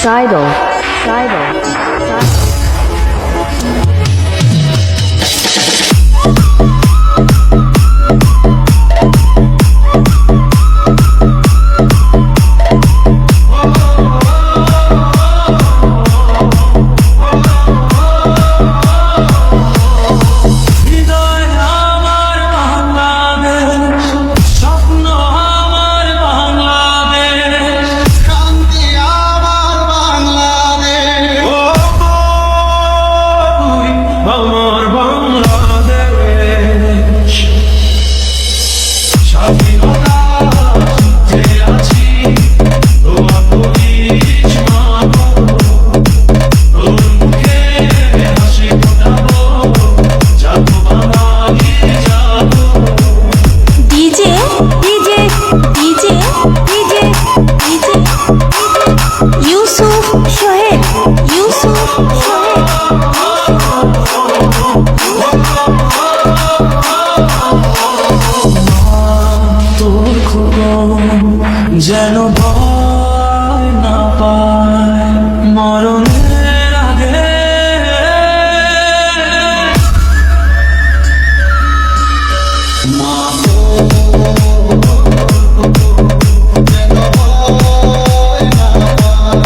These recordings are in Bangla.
Sidle, Sidle. আমার বাংলাদেশ স্বাধীনতা যে আছি দোয়া করিস মা গো, তোর মুখে হাসি ফোটাবো, যাবো বাঙালি যাবো। DJ DJ DJ DJ DJ Yusuf Sohel Yusuf Sohel তোর খোকন যেন ভয় না পায় মরণের আগে। মা গো, যেন ভয় না পায়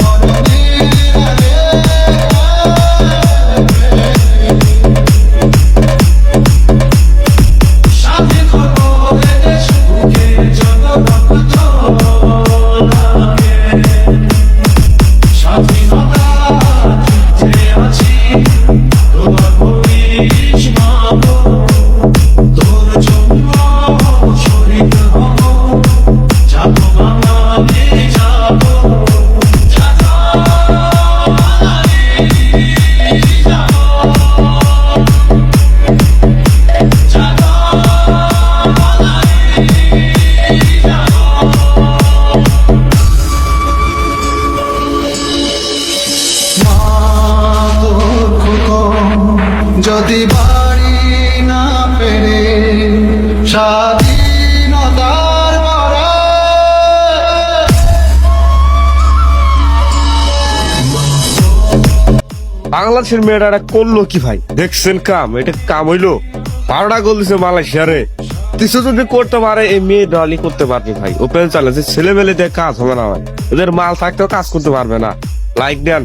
মরণের আগে। স্বাধীন হবো দেশ বুকে যত রক্ত লাগে, স্বাধীনতা যুদ্ধে আছি দোয়া করিস মা গো, তোর জন্য শহীদ হব, যাবো বাঙালি যাবো, যাবো বাঙালি যাবো, যাবো বাঙালি যাবো। মা তোর খোকন যদি বাড়ি না পেরে স্বাধীনতার পরে বাংলাদেশের মেয়েটা এটা করলো কি ভাই? দেখছেন কাম? এটা কাম হইলো? 12টা গোল দিছে মালয়েশিয়ারে। কিছু যদি করতে পারে এই মেয়ে ডলি করতে পারবে ভাই। ওপেন চ্যালেঞ্জ ছেলে মেলে দিয়ে কাজ হবে না ভাই, ওদের মাল থাকতেও কাজ করতে পারবে না। লাইক দেন।